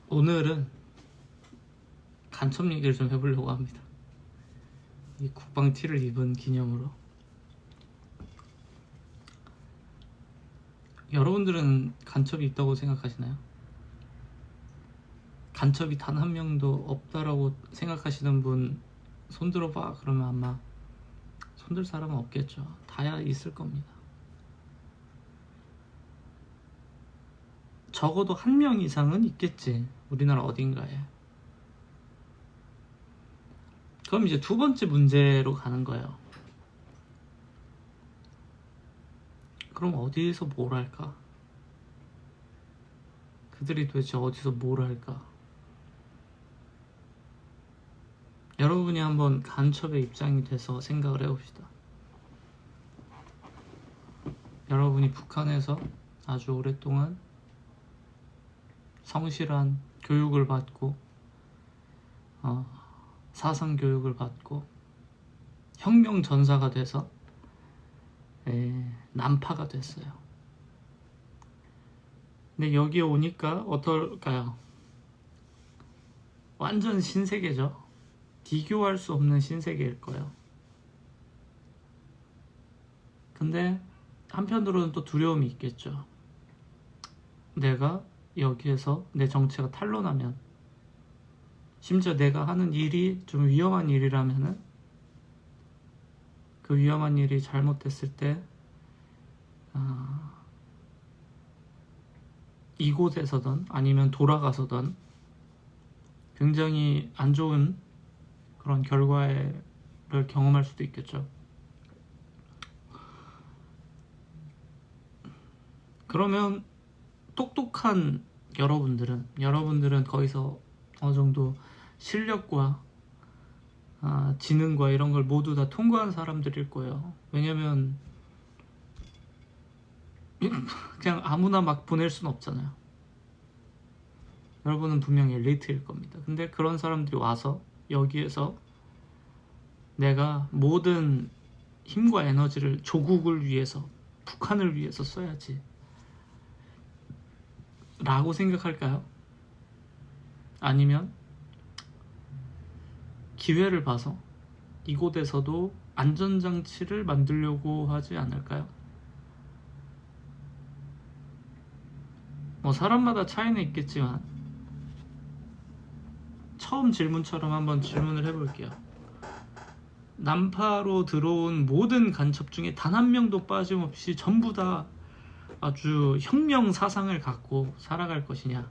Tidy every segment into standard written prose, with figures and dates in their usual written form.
오늘은 간첩 얘기를 좀 해보려고 합니다. 이 국방 티를 입은 기념으로. 여러분들은 간첩이 있다고 생각하시나요? 간첩이 단 한 명도 없다라고 생각하시는 분 손들어봐. 그러면 아마 손들 사람은 없겠죠. 다야 있을 겁니다. 적어도 한 명 이상은 있겠지, 우리나라 어딘가에. 그럼 이제 두 번째 문제로 가는 거예요. 그럼 어디서 뭘 할까? 그들이 도대체 어디서 뭘 할까? 여러분이 한번 간첩의 입장이 돼서 생각을 해봅시다. 여러분이 북한에서 아주 오랫동안 성실한 교육을 받고 사상 교육을 받고 혁명 전사가 돼서 난파가 됐어요. 근데 여기에 오니까 어떨까요? 완전 신세계죠. 비교할 수 없는 신세계일 거예요. 근데 한편으로는 또 두려움이 있겠죠. 내가 여기에서 내 정체가 탄로나면, 심지어 내가 하는 일이 좀 위험한 일이라면은, 그 위험한 일이 잘못됐을 때 이곳에서든 아니면 돌아가서든 굉장히 안 좋은 그런 결과를 경험할 수도 있겠죠. 그러면 똑똑한 여러분들은 거기서 어느 정도 실력과 지능과 이런 걸 모두 다 통과한 사람들일 거예요. 왜냐면 그냥 아무나 막 보낼 수는 없잖아요. 여러분은 분명히 엘리트일 겁니다. 근데 그런 사람들이 와서 여기에서 내가 모든 힘과 에너지를 조국을 위해서, 북한을 위해서 써야지 라고 생각할까요? 아니면 기회를 봐서 이곳에서도 안전장치를 만들려고 하지 않을까요? 뭐 사람마다 차이는 있겠지만 처음 질문처럼 한번 질문을 해볼게요. 난파로 들어온 모든 간첩 중에 단 한 명도 빠짐없이 전부 다 아주 혁명 사상을 갖고 살아갈 것이냐,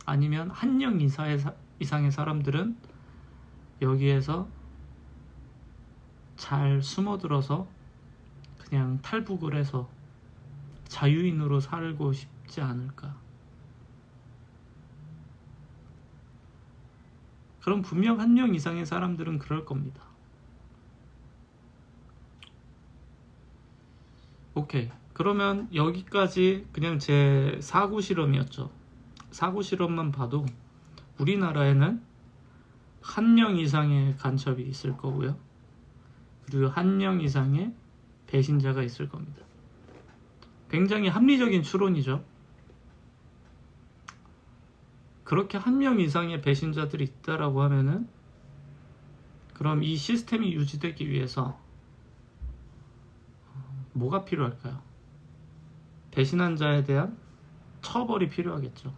아니면 한명 이상의 사람들은 여기에서 잘 숨어들어서 그냥 탈북을 해서 자유인으로 살고 싶지 않을까? 그럼 분명 한 명 이상의 사람들은 그럴 겁니다. 오케이, 그러면 여기까지 그냥 제 사고 실험이었죠. 사고 실험만 봐도 우리나라에는 한 명 이상의 간첩이 있을 거고요, 그리고 한 명 이상의 배신자가 있을 겁니다. 굉장히 합리적인 추론이죠. 그렇게 한 명 이상의 배신자들이 있다라고 하면은, 그럼 이 시스템이 유지되기 위해서 뭐가 필요할까요? 배신한 자에 대한 처벌이 필요하겠죠.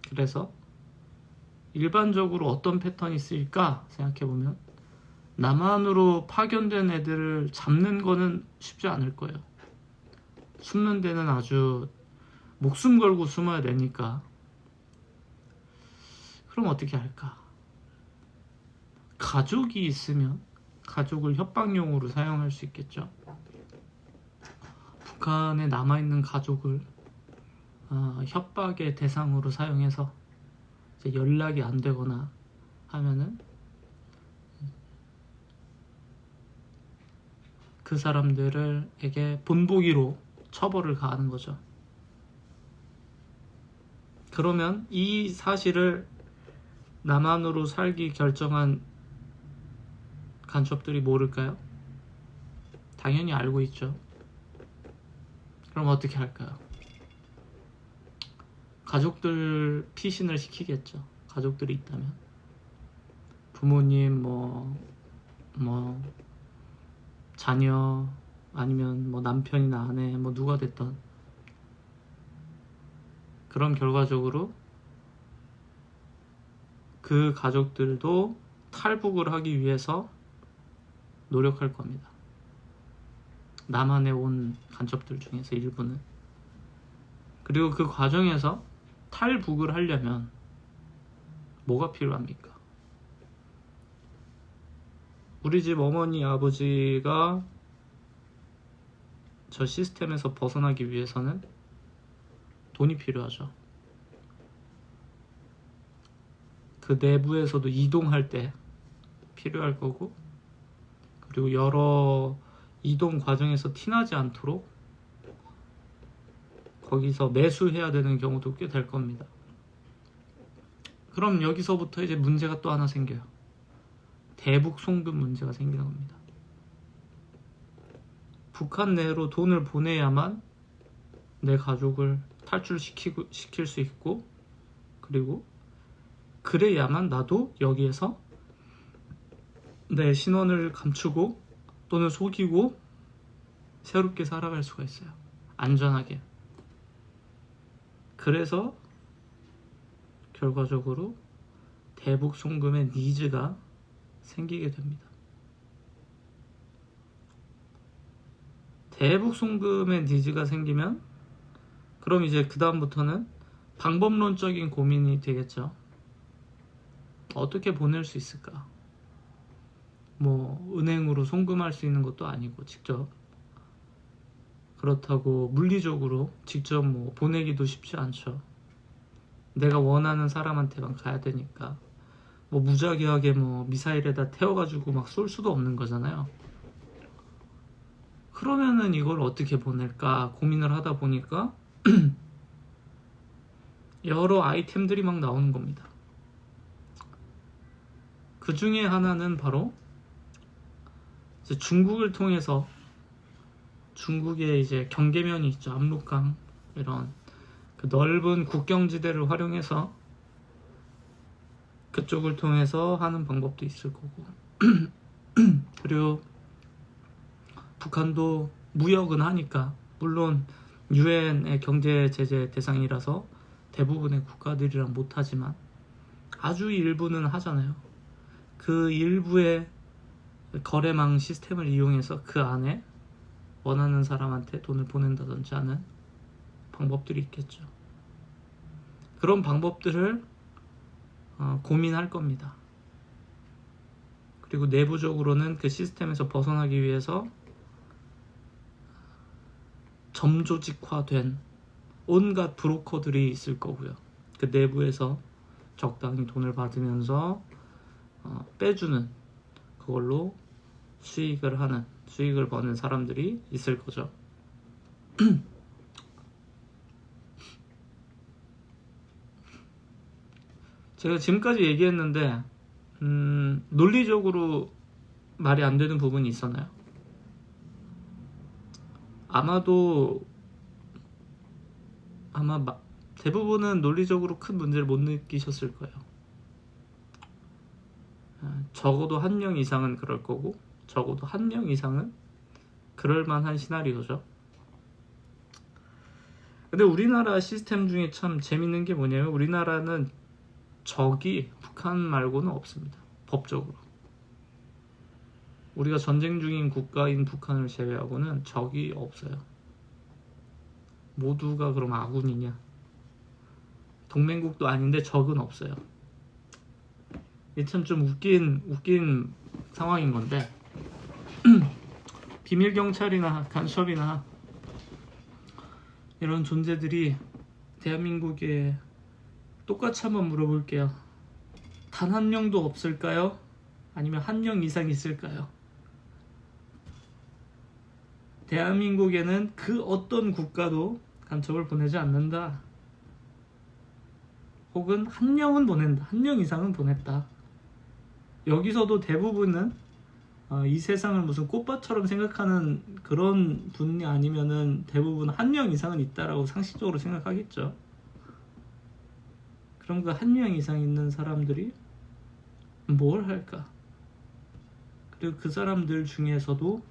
그래서 일반적으로 어떤 패턴이 쓰일까 생각해보면, 남한으로 파견된 애들을 잡는 거는 쉽지 않을 거예요. 숨는 데는 아주 목숨 걸고 숨어야 되니까. 그럼 어떻게 할까? 가족이 있으면 가족을 협박용으로 사용할 수 있겠죠. 북한에 남아있는 가족을 협박의 대상으로 사용해서 이제 연락이 안 되거나 하면은 그 사람들에게 본보기로 처벌을 가하는 거죠. 그러면 이 사실을 남한으로 살기 결정한 간첩들이 모를까요? 당연히 알고 있죠. 그럼 어떻게 할까요? 가족들 피신을 시키겠죠. 가족들이 있다면 부모님 뭐 자녀 아니면 뭐 남편이나 아내 뭐 누가 됐던, 그런 결과적으로 그 가족들도 탈북을 하기 위해서 노력할 겁니다. 남한에 온 간첩들 중에서 일부는. 그리고 그 과정에서 탈북을 하려면 뭐가 필요합니까? 우리 집 어머니 아버지가 저 시스템에서 벗어나기 위해서는 돈이 필요하죠. 그 내부에서도 이동할 때 필요할 거고, 그리고 여러 이동 과정에서 티나지 않도록 거기서 매수해야 되는 경우도 꽤 될 겁니다. 그럼 여기서부터 이제 문제가 또 하나 생겨요. 대북 송금 문제가 생기는 겁니다. 북한 내로 돈을 보내야만 내 가족을 탈출시킬 수 있고, 그리고 그래야만 나도 여기에서 내 신원을 감추고 또는 속이고 새롭게 살아갈 수가 있어요. 안전하게. 그래서 결과적으로 대북 송금의 니즈가 생기게 됩니다. 대북 송금의 니즈가 생기면 그럼 이제 그 다음부터는 방법론적인 고민이 되겠죠. 어떻게 보낼 수 있을까? 뭐 은행으로 송금할 수 있는 것도 아니고 직접, 그렇다고 물리적으로 직접 뭐 보내기도 쉽지 않죠. 내가 원하는 사람한테만 가야 되니까 뭐 무작위하게 뭐 미사일에다 태워가지고 막 쏠 수도 없는 거잖아요. 그러면은 이걸 어떻게 보낼까 고민을 하다 보니까 여러 아이템들이 막 나오는 겁니다. 그 중에 하나는 바로 이제 중국을 통해서, 중국에 이제 경계면이 있죠. 압록강 이런 그 넓은 국경지대를 활용해서 그쪽을 통해서 하는 방법도 있을 거고 그리고 북한도 무역은 하니까, 물론 유엔의 경제 제재 대상이라서 대부분의 국가들이랑 못하지만 아주 일부는 하잖아요. 그 일부의 거래망 시스템을 이용해서 그 안에 원하는 사람한테 돈을 보낸다든지 하는 방법들이 있겠죠. 그런 방법들을 고민할 겁니다. 그리고 내부적으로는 그 시스템에서 벗어나기 위해서 점조직화된 온갖 브로커들이 있을 거고요. 그 내부에서 적당히 돈을 받으면서 빼주는, 그걸로 수익을 버는 사람들이 있을 거죠. 제가 지금까지 얘기했는데 논리적으로 말이 안 되는 부분이 있었나요? 아마 대부분은 논리적으로 큰 문제를 못 느끼셨을 거예요. 적어도 한 명 이상은 그럴 거고, 적어도 한 명 이상은 그럴 만한 시나리오죠. 근데 우리나라 시스템 중에 참 재밌는 게 뭐냐면, 우리나라는 적이 북한 말고는 없습니다. 법적으로. 우리가 전쟁 중인 국가인 북한을 제외하고는 적이 없어요. 모두가 그럼 아군이냐? 동맹국도 아닌데 적은 없어요. 이게 참 좀 웃긴 상황인 건데 비밀 경찰이나 간첩이나 이런 존재들이 대한민국에 똑같이 한번 물어볼게요. 단 한 명도 없을까요? 아니면 한 명 이상 있을까요? 대한민국에는 그 어떤 국가도 간첩을 보내지 않는다. 혹은 한 명은 보낸다. 한 명 이상은 보냈다. 여기서도 대부분은 이 세상을 무슨 꽃밭처럼 생각하는 그런 분이 아니면은 대부분 한 명 이상은 있다라고 상식적으로 생각하겠죠. 그럼 그 한 명 이상 있는 사람들이 뭘 할까? 그리고 그 사람들 중에서도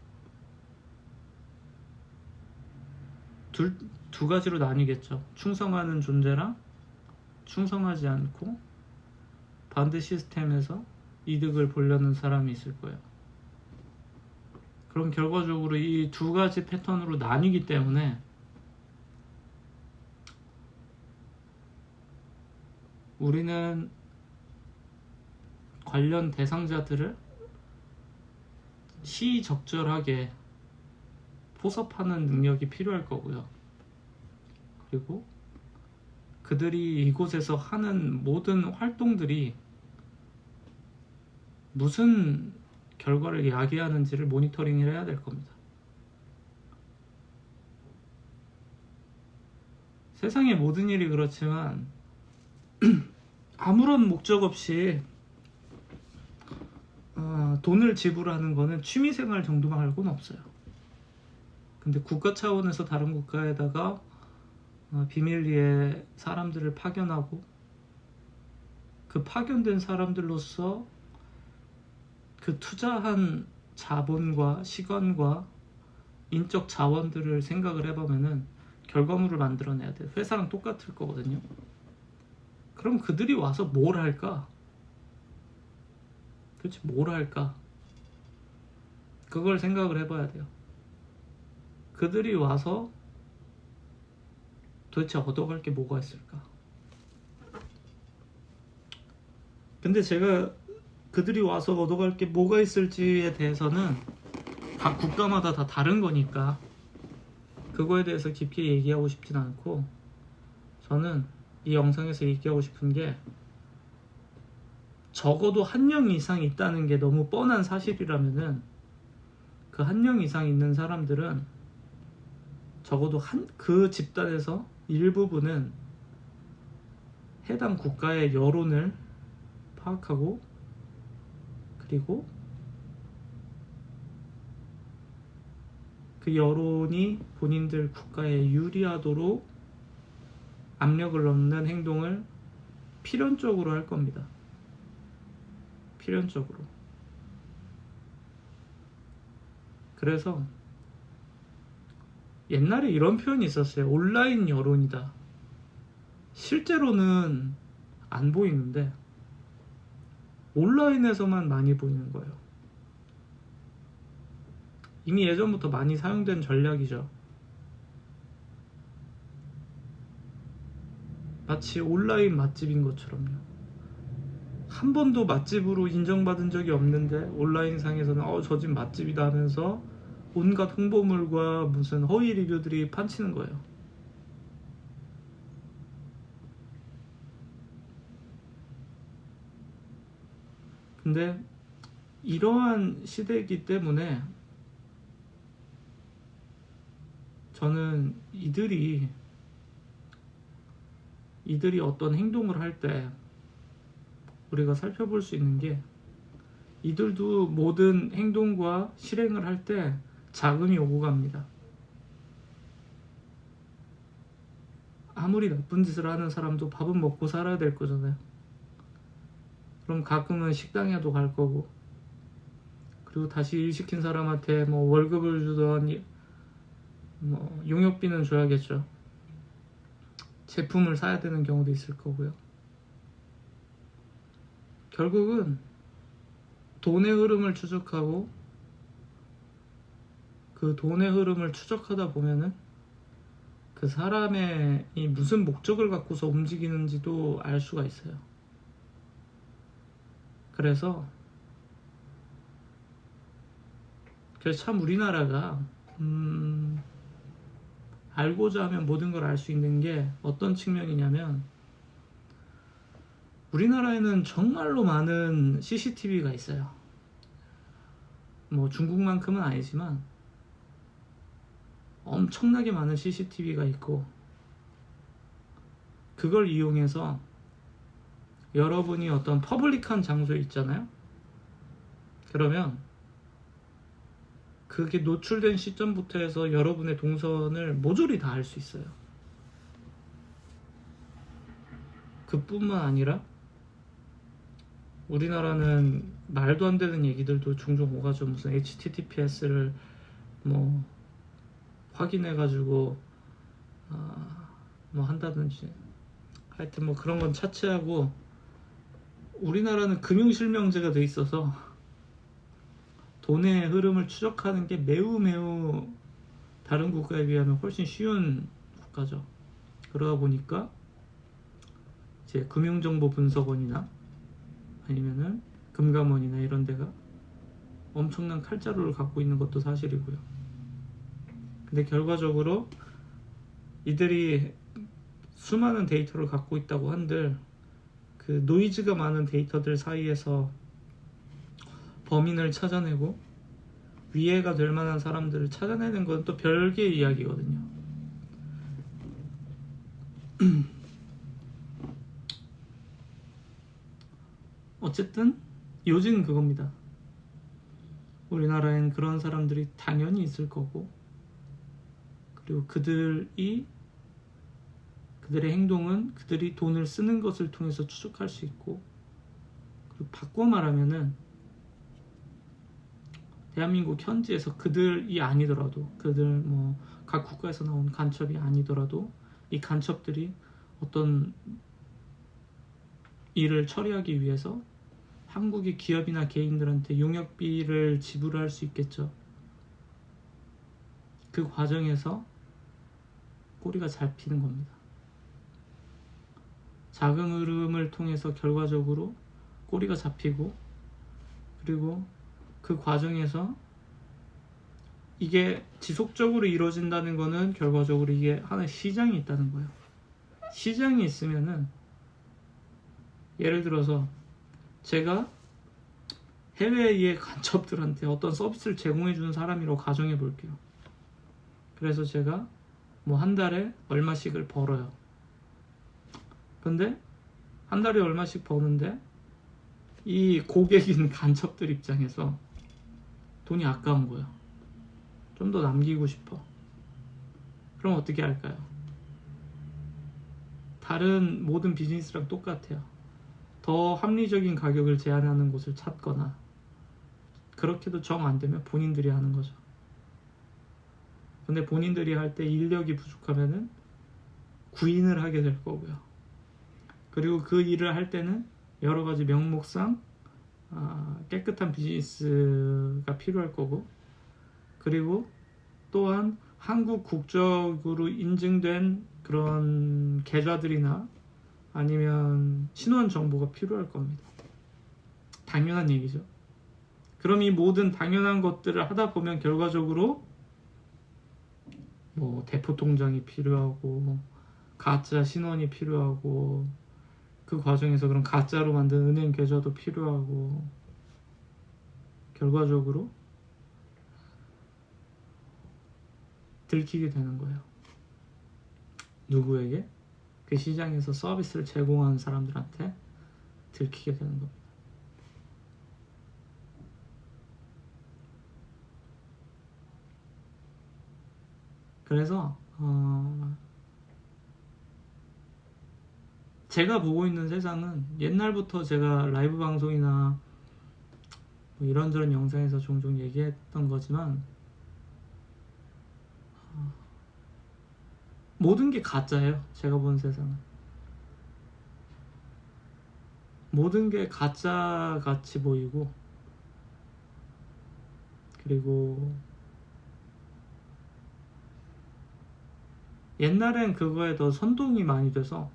두 가지로 나뉘겠죠. 충성하는 존재랑 충성하지 않고 반대 시스템에서 이득을 보려는 사람이 있을 거예요. 그럼 결과적으로 이 두 가지 패턴으로 나뉘기 때문에 우리는 관련 대상자들을 시적절하게 포섭하는 능력이 필요할 거고요. 그리고 그들이 이곳에서 하는 모든 활동들이 무슨 결과를 야기하는지를 모니터링을 해야 될 겁니다. 세상의 모든 일이 그렇지만 아무런 목적 없이 돈을 지불하는 거는 취미생활 정도 말고는 없어요. 근데 국가 차원에서 다른 국가에다가 비밀리에 사람들을 파견하고 그 파견된 사람들로서 그 투자한 자본과 시간과 인적 자원들을 생각을 해보면은 결과물을 만들어내야 돼요. 회사랑 똑같을 거거든요. 그럼 그들이 와서 뭘 할까? 도대체 뭘 할까? 그걸 생각을 해봐야 돼요. 그들이 와서 도대체 얻어갈 게 뭐가 있을까? 근데 제가 그들이 와서 얻어갈 게 뭐가 있을지에 대해서는 각 국가마다 다 다른 거니까 그거에 대해서 깊게 얘기하고 싶진 않고, 저는 이 영상에서 얘기하고 싶은 게 적어도 한 명 이상 있다는 게 너무 뻔한 사실이라면은 그 한 명 이상 있는 사람들은 적어도 그 집단에서 일부분은 해당 국가의 여론을 파악하고, 그리고 그 여론이 본인들 국가에 유리하도록 압력을 넣는 행동을 필연적으로 할 겁니다. 필연적으로. 그래서 옛날에 이런 표현이 있었어요. 온라인 여론이다. 실제로는 안 보이는데 온라인에서만 많이 보이는 거예요. 이미 예전부터 많이 사용된 전략이죠. 마치 온라인 맛집인 것처럼요. 한 번도 맛집으로 인정받은 적이 없는데 온라인상에서는 저 집 맛집이다 하면서 온갖 홍보물과 무슨 허위 리뷰들이 판치는 거예요. 근데 이러한 시대이기 때문에 저는 이들이 어떤 행동을 할 때 우리가 살펴볼 수 있는 게, 이들도 모든 행동과 실행을 할 때 자금이 오고 갑니다. 아무리 나쁜 짓을 하는 사람도 밥은 먹고 살아야 될 거잖아요. 그럼 가끔은 식당에도 갈 거고, 그리고 다시 일 시킨 사람한테 뭐 월급을 주던 뭐 용역비는 줘야겠죠. 제품을 사야 되는 경우도 있을 거고요. 결국은 돈의 흐름을 추적하고, 그 돈의 흐름을 추적하다 보면은 그 사람의 이 무슨 목적을 갖고서 움직이는지도 알 수가 있어요. 그래서 참 우리나라가 알고자 하면 모든 걸 알 수 있는 게 어떤 측면이냐면, 우리나라에는 정말로 많은 CCTV가 있어요. 뭐 중국만큼은 아니지만 엄청나게 많은 CCTV가 있고, 그걸 이용해서 여러분이 어떤 퍼블릭한 장소에 있잖아요. 그러면 그게 노출된 시점부터 해서 여러분의 동선을 모조리 다 알 수 있어요. 그뿐만 아니라 우리나라는 말도 안 되는 얘기들도 종종 오가죠. 무슨 HTTPS를 뭐 확인해가지고 뭐 한다든지, 하여튼 뭐 그런 건 차치하고, 우리나라는 금융실명제가 돼 있어서 돈의 흐름을 추적하는 게 매우 매우 다른 국가에 비하면 훨씬 쉬운 국가죠. 그러다 보니까 이제 금융정보분석원이나 아니면은 금감원이나 이런 데가 엄청난 칼자루를 갖고 있는 것도 사실이고요. 근데 결과적으로 이들이 수많은 데이터를 갖고 있다고 한들 그 노이즈가 많은 데이터들 사이에서 범인을 찾아내고 위해가 될 만한 사람들을 찾아내는 건 또 별개의 이야기거든요. 어쨌든 요지는 그겁니다. 우리나라엔 그런 사람들이 당연히 있을 거고, 그리고 그들의 행동은 그들이 돈을 쓰는 것을 통해서 추적할 수 있고, 그리고 바꿔 말하면은 대한민국 현지에서 그들이 아니더라도, 그들 뭐 각 국가에서 나온 간첩이 아니더라도 이 간첩들이 어떤 일을 처리하기 위해서 한국의 기업이나 개인들한테 용역비를 지불할 수 있겠죠. 그 과정에서 꼬리가 잡히는 겁니다. 자금 흐름을 통해서 결과적으로 꼬리가 잡히고, 그리고 그 과정에서 이게 지속적으로 이루어진다는 거는 결과적으로 이게 하나의 시장이 있다는 거예요. 시장이 있으면은, 예를 들어서 제가 해외의 간첩들한테 어떤 서비스를 제공해 주는 사람이라고 가정해 볼게요. 그래서 제가 뭐 한 달에 얼마씩을 벌어요. 근데 한 달에 얼마씩 버는데 이 고객인 간첩들 입장에서 돈이 아까운 거예요. 좀 더 남기고 싶어. 그럼 어떻게 할까요? 다른 모든 비즈니스랑 똑같아요. 더 합리적인 가격을 제한하는 곳을 찾거나, 그렇게도 정 안 되면 본인들이 하는 거죠. 근데 본인들이 할 때 인력이 부족하면은 구인을 하게 될 거고요. 그리고 그 일을 할 때는 여러 가지 명목상 깨끗한 비즈니스가 필요할 거고, 그리고 또한 한국 국적으로 인증된 그런 계좌들이나 아니면 신원 정보가 필요할 겁니다. 당연한 얘기죠. 그럼 이 모든 당연한 것들을 하다 보면 결과적으로 뭐 대포 통장이 필요하고 가짜 신원이 필요하고, 그 과정에서 그런 가짜로 만든 은행 계좌도 필요하고, 결과적으로 들키게 되는 거예요. 누구에게? 그 시장에서 서비스를 제공하는 사람들한테 들키게 되는 겁니다. 그래서 제가 보고 있는 세상은, 옛날부터 제가 라이브 방송이나 뭐 이런저런 영상에서 종종 얘기했던 거지만, 모든 게 가짜예요. 제가 본 세상은 모든 게 가짜 같이 보이고, 그리고 옛날엔 그거에 더 선동이 많이 돼서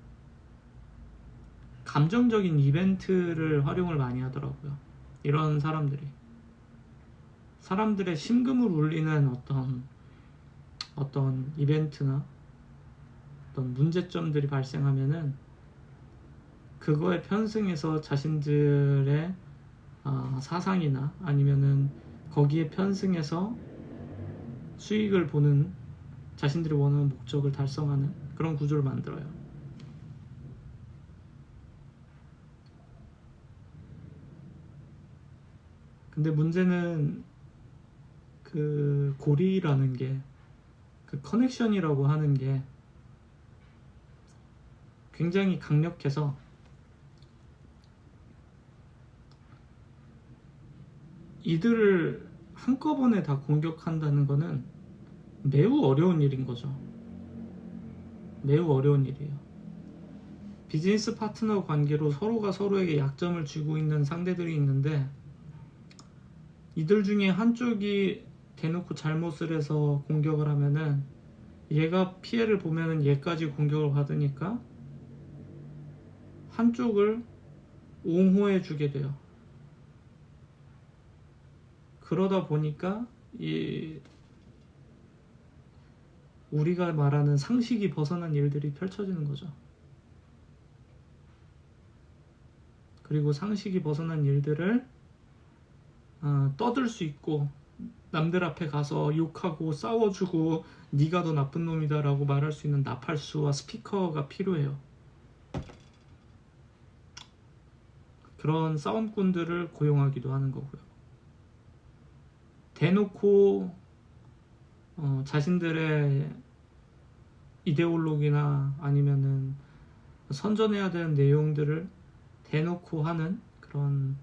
감정적인 이벤트를 활용을 많이 하더라고요. 이런 사람들의 심금을 울리는 어떤 이벤트나 어떤 문제점들이 발생하면은 그거에 편승해서 자신들의 사상이나 아니면은 거기에 편승해서 수익을 보는, 자신들이 원하는 목적을 달성하는 그런 구조를 만들어요. 근데 문제는 그 고리라는 게, 그 커넥션이라고 하는 게 굉장히 강력해서 이들을 한꺼번에 다 공격한다는 거는 매우 어려운 일인 거죠. 매우 어려운 일이에요. 비즈니스 파트너 관계로 서로가 서로에게 약점을 쥐고 있는 상대들이 있는데 이들 중에 한쪽이 대놓고 잘못을 해서 공격을 하면은 얘가 피해를 보면은 얘까지 공격을 받으니까 한쪽을 옹호해 주게 돼요. 그러다 보니까 우리가 말하는 상식이 벗어난 일들이 펼쳐지는 거죠. 그리고 상식이 벗어난 일들을 떠들 수 있고 남들 앞에 가서 욕하고 싸워주고 네가 더 나쁜 놈이다 라고 말할 수 있는 나팔수와 스피커가 필요해요. 그런 싸움꾼들을 고용하기도 하는 거고요. 대놓고 자신들의 이데올로기나 아니면은 선전해야 되는 내용들을 대놓고 하는 그런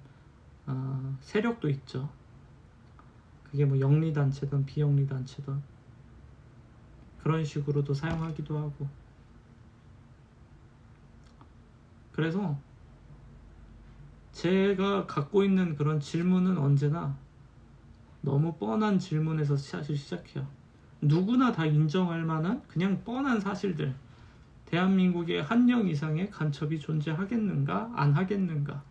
세력도 있죠. 그게 뭐 영리단체든 비영리단체든 그런 식으로도 사용하기도 하고. 그래서 제가 갖고 있는 그런 질문은 언제나 너무 뻔한 질문에서 사실 시작해요. 누구나 다 인정할 만한 그냥 뻔한 사실들. 대한민국에 1명 이상의 간첩이 존재하겠는가? 안 하겠는가?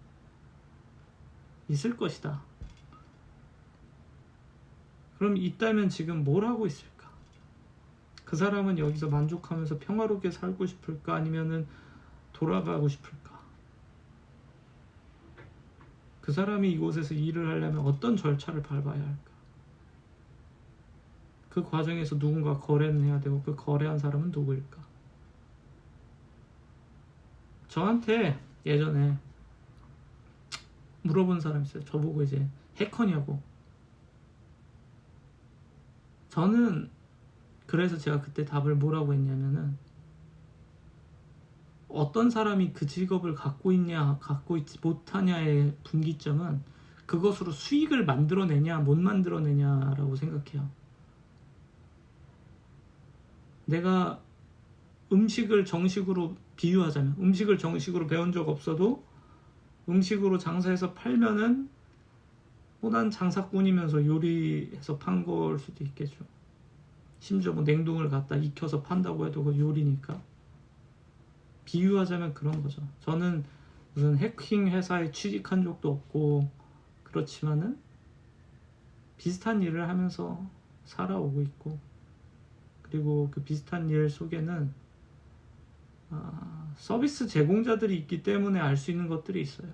있을 것이다. 그럼 있다면 지금 뭘 하고 있을까? 그 사람은 여기서 만족하면서 평화롭게 살고 싶을까? 아니면은 돌아가고 싶을까? 그 사람이 이곳에서 일을 하려면 어떤 절차를 밟아야 할까? 그 과정에서 누군가 거래는 해야 되고 그 거래한 사람은 누구일까? 저한테 예전에 물어본 사람 있어요. 저보고 이제 해커냐고. 저는 그래서 제가 그때 답을 뭐라고 했냐면은 어떤 사람이 그 직업을 갖고 있냐 갖고 있지 못하냐의 분기점은 그것으로 수익을 만들어내냐 못 만들어내냐라고 생각해요. 내가 음식을 정식으로 비유하자면 음식을 정식으로 배운 적 없어도 음식으로 장사해서 팔면은 난 장사꾼이면서 요리해서 판 걸 수도 있겠죠. 심지어 뭐 냉동을 갖다 익혀서 판다고 해도 그 요리니까. 비유하자면 그런 거죠. 저는 무슨 해킹 회사에 취직한 적도 없고 그렇지만은 비슷한 일을 하면서 살아오고 있고, 그리고 그 비슷한 일 속에는 서비스 제공자들이 있기 때문에 알 수 있는 것들이 있어요.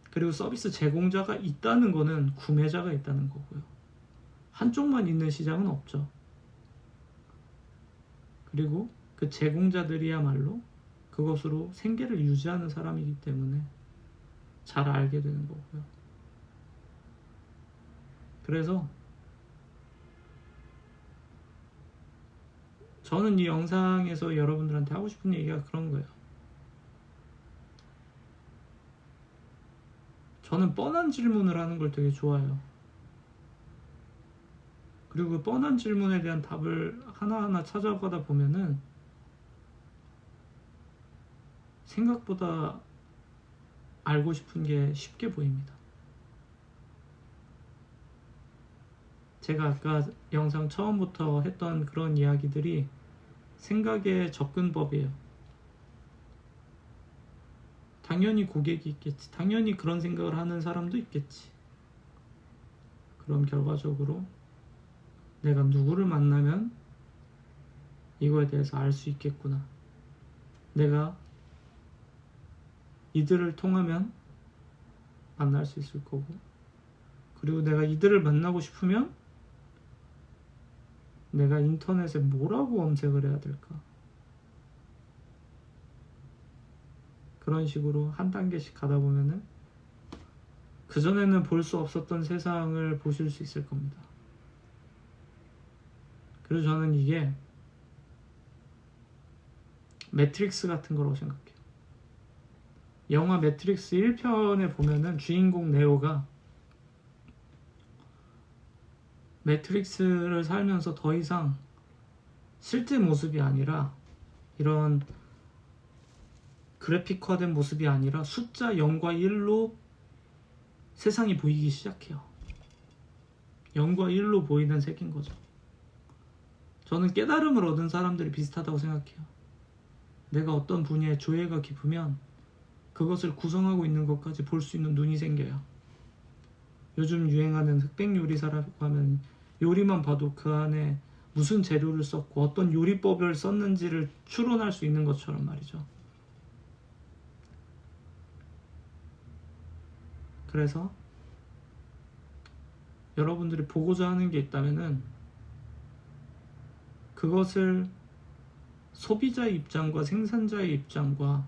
그리고 서비스 제공자가 있다는 거는 구매자가 있다는 거고요. 한쪽만 있는 시장은 없죠. 그리고 그 제공자들이야말로 그것으로 생계를 유지하는 사람이기 때문에 잘 알게 되는 거고요. 그래서 저는 이 영상에서 여러분들한테 하고 싶은 얘기가 그런 거예요. 저는 뻔한 질문을 하는 걸 되게 좋아해요. 그리고 그 뻔한 질문에 대한 답을 하나하나 찾아가다 보면은 생각보다 알고 싶은 게 쉽게 보입니다. 제가 아까 영상 처음부터 했던 그런 이야기들이 생각의 접근법이에요. 당연히 고객이 있겠지. 당연히 그런 생각을 하는 사람도 있겠지. 그럼 결과적으로 내가 누구를 만나면 이거에 대해서 알 수 있겠구나. 내가 이들을 통하면 만날 수 있을 거고, 그리고 내가 이들을 만나고 싶으면 내가 인터넷에 뭐라고 검색을 해야 될까? 그런 식으로 한 단계씩 가다 보면은 그전에는 볼 수 없었던 세상을 보실 수 있을 겁니다. 그래서 저는 이게 매트릭스 같은 거라고 생각해요. 영화 매트릭스 1편에 보면은 주인공 네오가 매트릭스를 살면서 더 이상 실제 모습이 아니라 이런 그래픽화된 모습이 아니라 숫자 0과 1로 세상이 보이기 시작해요. 0과 1로 보이는 세계인 거죠. 저는 깨달음을 얻은 사람들이 비슷하다고 생각해요. 내가 어떤 분야에 조예가 깊으면 그것을 구성하고 있는 것까지 볼 수 있는 눈이 생겨요. 요즘 유행하는 흑백 요리사라고 하면 요리만 봐도 그 안에 무슨 재료를 썼고 어떤 요리법을 썼는지를 추론할 수 있는 것처럼 말이죠. 그래서 여러분들이 보고자 하는 게 있다면은 그것을 소비자의 입장과 생산자의 입장과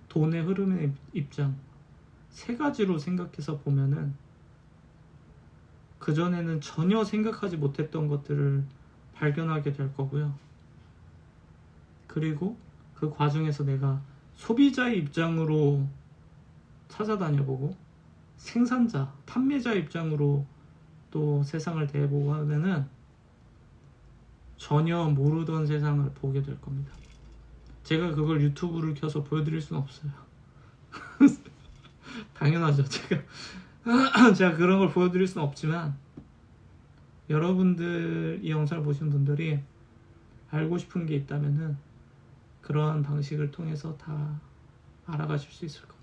돈의 흐름의 입장 세 가지로 생각해서 보면은 그전에는 전혀 생각하지 못했던 것들을 발견하게 될 거고요. 그리고 그 과정에서 내가 소비자의 입장으로 찾아다녀보고 생산자, 판매자 입장으로 또 세상을 대해보고 하면은 전혀 모르던 세상을 보게 될 겁니다. 제가 그걸 유튜브를 켜서 보여드릴 수는 없어요. 당연하죠. 제가 그런 걸 보여드릴 수는 없지만 여러분들 이 영상을 보신 분들이 알고 싶은 게 있다면은 그러한 방식을 통해서 다 알아가실 수 있을 겁니다.